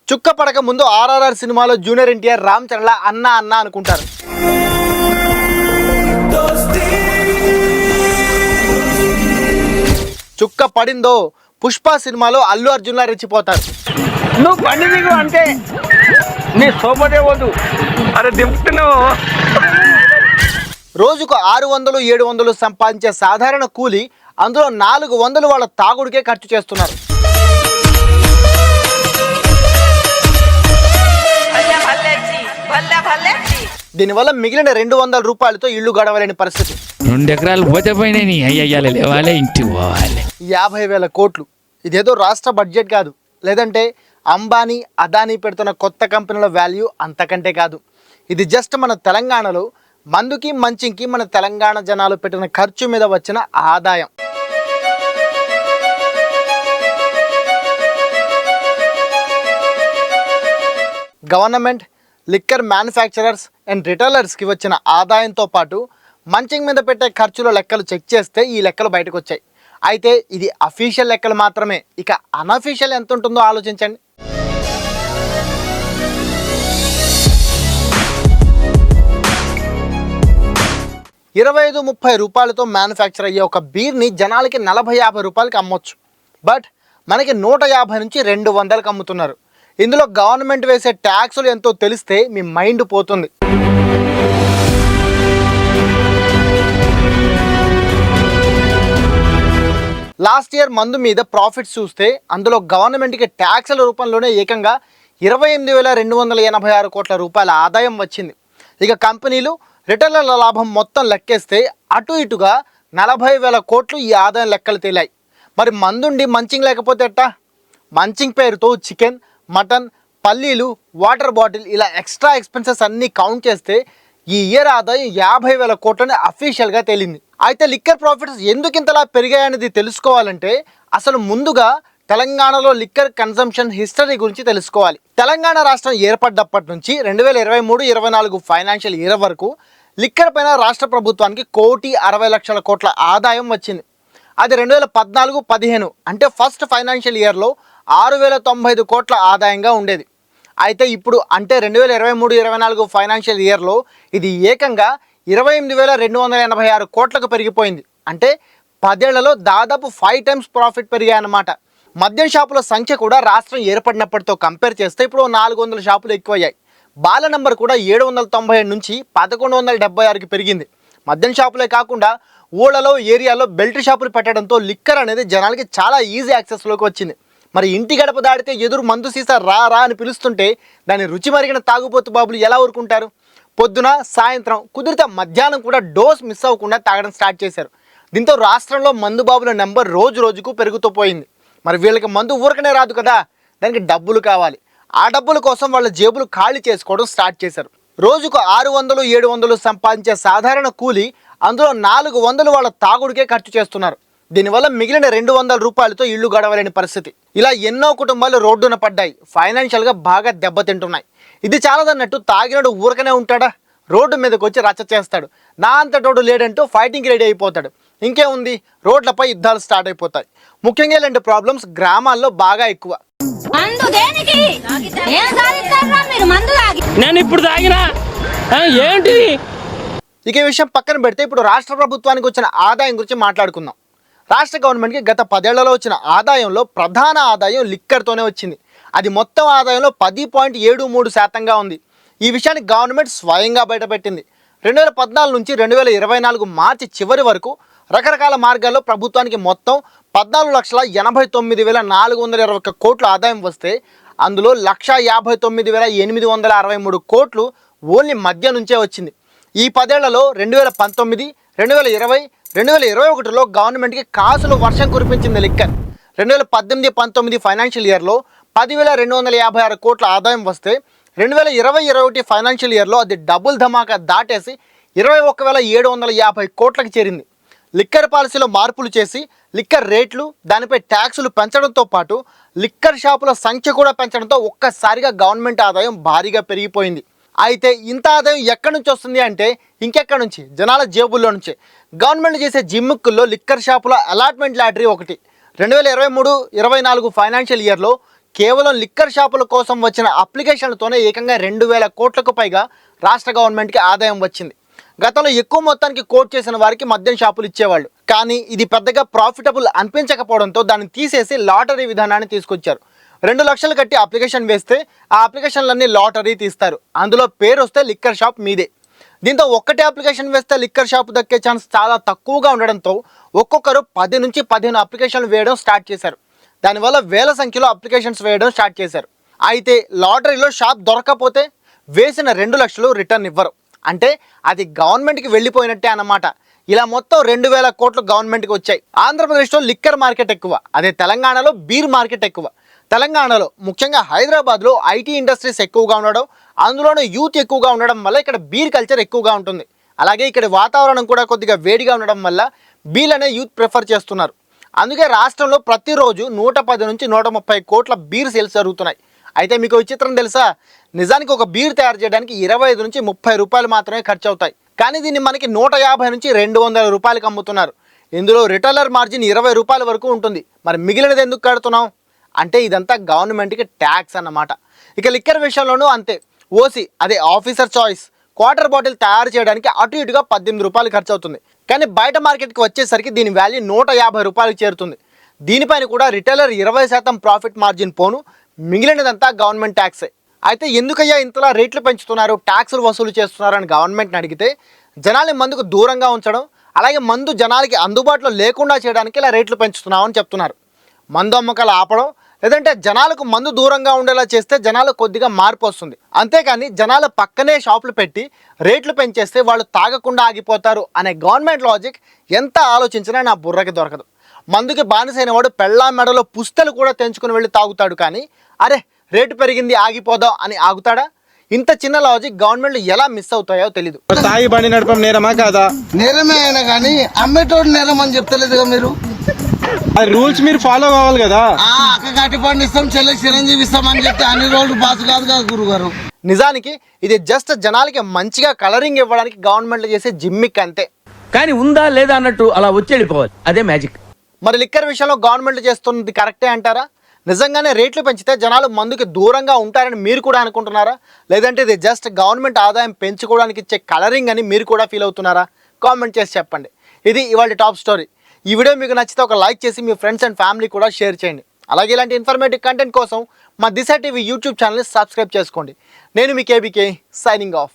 చుక్క పడక ముందు ఆర్ఆర్ఆర్ సినిమాలో జూనియర్ ఎన్టీఆర్ రామ్ చరణ్ల అన్న అన్న అనుకుంటారు. చుక్క పడిందో పుష్ప సినిమాలో అల్లు అర్జున్లా రెచ్చిపోతారు. నువ్వు బండి దిగు అంటే నీ సోపటే వద్దు అరే దింపుతున్నావు. రోజుకు 600 700 సంపాదించే సాధారణ కూలి అందులో 400 వాళ్ళ తాగుడికే ఖర్చు చేస్తున్నారు. దీనివల్ల మిగిలిన 200 రూపాయలతో ఇల్లు గడవలేని పరిస్థితి. 2 ఎకరాలు పోతే పోయినాయి, అయ్యాలి లేవాలి, ఇంటికి పోవాలి. 50,000 కోట్లు. ఇదేదో రాష్ట్ర బడ్జెట్ కాదు, లేదంటే అంబానీ అదానీ పెడుతున్న కొత్త కంపెనీల వాల్యూ అంతకంటే కాదు. ఇది జస్ట్ మన తెలంగాణలో మందుకి మంచింకి మన తెలంగాణ జనాలు పెట్టిన ఖర్చు మీద వచ్చిన ఆదాయం. గవర్నమెంట్, లిక్కర్ మ్యానుఫ్యాక్చరర్స్ అండ్ రిటైలర్స్కి వచ్చిన ఆదాయంతో పాటు మంచింగ్ మీద పెట్టే ఖర్చుల లెక్కలు చెక్ చేస్తే ఈ లెక్కలు బయటకు వచ్చాయి. అయితే ఇది అఫీషియల్ లెక్కలు మాత్రమే. ఇక అన్అఫీషియల్ ఎంత ఉంటుందో ఆలోచించండి. ₹25-30 మ్యానుఫ్యాక్చర్ అయ్యే ఒక బీర్ని జనాలకి 40-50 రూపాయలకి అమ్మొచ్చు. బట్ మనకి 150 నుంచి 200కి అమ్ముతున్నారు. ఇందులో గవర్నమెంట్ వేసే ట్యాక్సులు ఎంతో తెలిస్తే మీ మైండ్ పోతుంది. లాస్ట్ ఇయర్ మందు మీద ప్రాఫిట్స్ చూస్తే అందులో గవర్నమెంట్కి ట్యాక్సుల రూపంలోనే ఏకంగా 28,286 కోట్ల రూపాయల ఆదాయం వచ్చింది. ఇక కంపెనీలు, రిటైలర్ల లాభం మొత్తం లెక్కేస్తే అటు ఇటుగా 40,000 కోట్లు ఈ ఆదాయం లెక్కలు తేలాయి. మరి మందుండి మంచింగ్ లేకపోతే ఎట్టా? మంచింగ్ పేరుతో చికెన్, మటన్, పల్లీలు, వాటర్ బాటిల్ ఇలా ఎక్స్ట్రా ఎక్స్పెన్సెస్ అన్నీ కౌంట్ చేస్తే ఈ ఇయర్ ఆదాయం 50,000 కోట్లని అఫీషియల్గా తేలింది. అయితే లిక్కర్ ప్రాఫిట్స్ ఎందుకు ఇంతలా పెరిగాయనేది తెలుసుకోవాలంటే అసలు ముందుగా తెలంగాణలో లిక్కర్ కన్సంప్షన్ హిస్టరీ గురించి తెలుసుకోవాలి. తెలంగాణ రాష్ట్రం ఏర్పడ్డప్పటి నుంచి 2023-24 ఫైనాన్షియల్ ఇయర్ వరకు లిక్కర్ పైన రాష్ట్ర ప్రభుత్వానికి 1,60,00,000 కోట్ల ఆదాయం వచ్చింది. అది 2014-15 అంటే ఫస్ట్ ఫైనాన్షియల్ ఇయర్లో 6,095 కోట్ల ఆదాయంగా ఉండేది. అయితే ఇప్పుడు అంటే 2023-24 ఫైనాన్షియల్ ఇయర్లో ఇది ఏకంగా 28,286 కోట్లకు పెరిగిపోయింది. అంటే 10 ఏళ్లలో దాదాపు 5 టైమ్స్ ప్రాఫిట్ పెరిగాయన్నమాట. మద్యం షాపుల సంఖ్య కూడా రాష్ట్రం ఏర్పడినప్పటితో కంపేర్ చేస్తే ఇప్పుడు 400 షాపులు ఎక్కువయ్యాయి. బాల నంబర్ కూడా 797 నుంచి 1176కి పెరిగింది. మద్యం షాపులే కాకుండా ఊళ్ళలో, ఏరియాలో బెల్ట్ షాపులు పెట్టడంతో లిక్కర్ అనేది జనాలకి చాలా ఈజీ యాక్సెస్లోకి వచ్చింది. మరి ఇంటి గడప దాడితే ఎదురు మందు సీసా రా రా అని పిలుస్తుంటే దాని రుచి మరిగిన తాగుబోతు బాబులు ఎలా ఊరుకుంటారు? పొద్దున, సాయంత్రం, కుదిరితే మధ్యాహ్నం కూడా డోస్ మిస్ అవ్వకుండా తాగడం స్టార్ట్ చేశారు. దీంతో రాష్ట్రంలో మందు బాబుల నెంబర్ రోజు రోజుకు పెరుగుతూ పోయింది. మరి వీళ్ళకి మందు ఊరకనే రాదు కదా, దానికి డబ్బులు కావాలి. ఆ డబ్బుల కోసం వాళ్ళ జేబులు ఖాళీ చేసుకోవడం స్టార్ట్ చేశారు. రోజుకు 600-700 సంపాదించే సాధారణ కూలి అందులో 400 వాళ్ళ తాగుడికే ఖర్చు చేస్తున్నారు. దీనివల్ల మిగిలిన 200 రూపాయలతో ఇల్లు గడవలేని పరిస్థితి. ఇలా ఎన్నో కుటుంబాలు రోడ్డున పడ్డాయి, ఫైనాన్షియల్గా బాగా దెబ్బతింటున్నాయి. ఇది చాలదన్నట్టు తాగినడు ఊరకనే ఉంటాడా? రోడ్డు మీదకి వచ్చి రచ్చ చేస్తాడు. నా అంతటోడు లేడంటూ ఫైటింగ్కి రెడీ అయిపోతాడు. ఇంకేముంది, రోడ్లపై యుద్ధాలు స్టార్ట్ అయిపోతాయి. ముఖ్యంగా ఇలాంటి ప్రాబ్లమ్స్ గ్రామాల్లో బాగా ఎక్కువ. నేను ఇప్పుడు తాగినా ఏంటి? ఇక ఈ విషయం పక్కన పెడితే ఇప్పుడు రాష్ట్ర ప్రభుత్వానికి వచ్చిన ఆదాయం గురించి మాట్లాడుకుందాం. రాష్ట్ర గవర్నమెంట్కి గత 10 ఏళ్లలో వచ్చిన ఆదాయంలో ప్రధాన ఆదాయం లిక్కర్తోనే వచ్చింది. అది మొత్తం ఆదాయంలో 10.73% ఉంది. ఈ విషయాన్ని గవర్నమెంట్ స్వయంగా బయటపెట్టింది. 2014 నుంచి 2024 మార్చి చివరి వరకు రకరకాల మార్గాల్లో ప్రభుత్వానికి మొత్తం 14,89,421 కోట్ల ఆదాయం వస్తే అందులో 1,59,863 కోట్లు ఓన్లీ మధ్య నుంచే వచ్చింది. ఈ 10 ఏళ్లలో 2019, 2020, 2021లో గవర్నమెంట్కి కాసులు వర్షం కురిపించింది లిక్కర్. 2018-19 ఫైనాన్షియల్ ఇయర్లో 10,256 కోట్ల ఆదాయం వస్తే 2020-21 ఫైనాన్షియల్ ఇయర్లో అది డబుల్ ధమాకా దాటేసి 21,750 కోట్లకు చేరింది. లిక్కర్ పాలసీలో మార్పులు చేసి లిక్కర్ రేట్లు, దానిపై ట్యాక్సులు పెంచడంతో పాటు లిక్కర్ షాపుల సంఖ్య కూడా పెంచడంతో ఒక్కసారిగా గవర్నమెంట్ ఆదాయం భారీగా పెరిగిపోయింది. అయితే ఇంత ఆదాయం ఎక్కడి నుంచి వస్తుంది అంటే ఇంకెక్కడి నుంచి, జనాల జేబుల్లో నుంచే. గవర్నమెంట్ చేసే జిమ్ముక్కుల్లో లిక్కర్ షాపుల అలాట్మెంట్ లాటరీ ఒకటి. 2023-24 ఫైనాన్షియల్ ఇయర్లో కేవలం లిక్కర్ షాపుల కోసం వచ్చిన అప్లికేషన్లతోనే ఏకంగా 2,000 కోట్లకు పైగా రాష్ట్ర గవర్నమెంట్కి ఆదాయం వచ్చింది. గతంలో ఎక్కువ మొత్తానికి కోట్ చేసిన వారికి మద్యం షాపులు ఇచ్చేవాళ్ళు, కానీ ఇది పెద్దగా ప్రాఫిటబుల్ అనిపించకపోవడంతో దాన్ని తీసేసి లాటరీ విధానాన్ని తీసుకొచ్చారు. 2 లక్షలు కట్టి అప్లికేషన్ వేస్తే ఆ అప్లికేషన్లన్నీ లాటరీ తీస్తారు. అందులో పేరు వస్తే లిక్కర్ షాప్ మీదే. దీంతో ఒక్కటే అప్లికేషన్ వేస్తే లిక్కర్ షాప్ దక్కే ఛాన్స్ చాలా తక్కువగా ఉండడంతో ఒక్కొక్కరు 10 నుంచి 15 అప్లికేషన్లు వేయడం స్టార్ట్ చేశారు. దానివల్ల వేల సంఖ్యలో అప్లికేషన్స్ వేయడం స్టార్ట్ చేశారు. అయితే లాటరీలో షాప్ దొరకకపోతే వేసిన 2 లక్షలు రిటర్న్ ఇవ్వరు. అంటే అది గవర్నమెంట్కి వెళ్ళిపోయినట్టే అన్నమాట. ఇలా మొత్తం 2,000 కోట్లు గవర్నమెంట్కి వచ్చాయి. ఆంధ్రప్రదేశ్లో లిక్కర్ మార్కెట్ ఎక్కువ, అదే తెలంగాణలో బీర్ మార్కెట్ ఎక్కువ. తెలంగాణలో ముఖ్యంగా హైదరాబాద్లో ఐటీ ఇండస్ట్రీస్ ఎక్కువగా ఉండడం, అందులోనూ యూత్ ఎక్కువగా ఉండడం వల్ల ఇక్కడ బీర్ కల్చర్ ఎక్కువగా ఉంటుంది. అలాగే ఇక్కడ వాతావరణం కూడా కొద్దిగా వేడిగా ఉండడం వల్ల బీర్ అనే యూత్ ప్రిఫర్ చేస్తున్నారు. అందుకే రాష్ట్రంలో ప్రతిరోజు 110 నుంచి 130 కోట్ల బీర్ సేల్స్ జరుగుతున్నాయి. అయితే మీకు విచిత్రం తెలుసా, నిజానికి ఒక బీర్ తయారు చేయడానికి 25 నుంచి 30 రూపాయలు మాత్రమే ఖర్చు అవుతాయి. కానీ దీన్ని మనకి 150 నుంచి 200 రూపాయలకు అమ్ముతున్నారు. ఇందులో రిటైలర్ మార్జిన్ 20 రూపాయల వరకు ఉంటుంది. మరి మిగిలినది ఎందుకు కడుతున్నాం అంటే ఇదంతా గవర్నమెంట్కి ట్యాక్స్ అన్నమాట. ఇక లిక్కర్ విషయంలోనూ అంతే. ఓసి అదే ఆఫీసర్ చాయిస్ క్వార్టర్ బాటిల్ తయారు చేయడానికి అటు ఇటుగా 18 రూపాయలు ఖర్చు అవుతుంది. కానీ బయట మార్కెట్కి వచ్చేసరికి దీని వాల్యూ 150 రూపాయలకు చేరుతుంది. దీనిపైన కూడా రిటైలర్ 20% ప్రాఫిట్ మార్జిన్ పోను, మిగిలినదంతా గవర్నమెంట్ ట్యాక్సే. అయితే ఎందుకయ్యా ఇంతలా రేట్లు పెంచుతున్నారు, ట్యాక్సులు వసూలు చేస్తున్నారు అని గవర్నమెంట్ని అడిగితే జనాల్ని మందుకు దూరంగా ఉంచడం, అలాగే మందు జనాలకి అందుబాటులో లేకుండా చేయడానికి ఇలా రేట్లు పెంచుతున్నామని చెప్తున్నారు. మందు అమ్మకాలు ఆపడం, లేదంటే జనాలకు మందు దూరంగా ఉండేలా చేస్తే జనాలు కొద్దిగా మార్పు వస్తుంది. అంతేకాని జనాలు పక్కనే షాపులు పెట్టి రేట్లు పెంచేస్తే వాళ్ళు తాగకుండా ఆగిపోతారు అనే గవర్నమెంట్ లాజిక్ ఎంత ఆలోచించినా నా బుర్రకి దొరకదు. మందుకి బానిసైన వాడు పెళ్ళాం మెడలో పుస్తలు కూడా తెంచుకుని వెళ్ళి తాగుతాడు, కానీ అరే రేటు పెరిగింది ఆగిపోదాం అని ఆగుతాడా? ఇంత చిన్న లాజిక్ గవర్నమెంట్లు ఎలా మిస్ అవుతాయో తెలీదు. తాగి బండి నడపం నేరమా కాదా? నేరమే అయినా కానీ అమ్మేటోడు నేరం అని చెప్తలేదుగా మీరు. అది రూల్స్ మీరు ఫాలో కావాలి కదా. అక్క కట్టి పండిస్తాం, చెల్లెకి చిరంజీవి ఇస్తాం అని చెప్తే అన్ని రోజులు బాసు కాదు కదా గురుగారు. నిజానికి ఇది జస్ట్ జనాలకి మంచిగా కలరింగ్ ఇవ్వడానికి గవర్నమెంట్లు చేసే జిమ్మిక్ అంతే. కానీ ఉందా లేదా అన్నట్టు అలా వచ్చి వెళ్ళిపోవాలి, అదే మ్యాజిక్. మరి లిక్కర్ విషయంలో గవర్నమెంట్ చేస్తున్నది కరెక్టే అంటారా? నిజంగానే రేట్లు పెంచితే జనాలు మందుకి దూరంగా ఉంటారని మీరు కూడా అనుకుంటున్నారా? లేదంటే ఇది జస్ట్ గవర్నమెంట్ ఆదాయం పెంచుకోవడానికి ఇచ్చే కలరింగ్ అని మీరు కూడా ఫీల్ అవుతున్నారా? కామెంట్ చేసి చెప్పండి. ఇది ఇవాళ టాప్ స్టోరీ. ఈ వీడియో మీకు నచ్చితే ఒక లైక్ చేసి మీ ఫ్రెండ్స్ అండ్ ఫ్యామిలీ కూడా షేర్ చేయండి. అలాగే ఇలాంటి ఇన్ఫర్మేటివ్ కంటెంట్ కోసం మా దిశ టీవీ యూట్యూబ్ ఛానల్ని సబ్స్క్రైబ్ చేసుకోండి. నేను మీ కేబీకే సైనింగ్ ఆఫ్.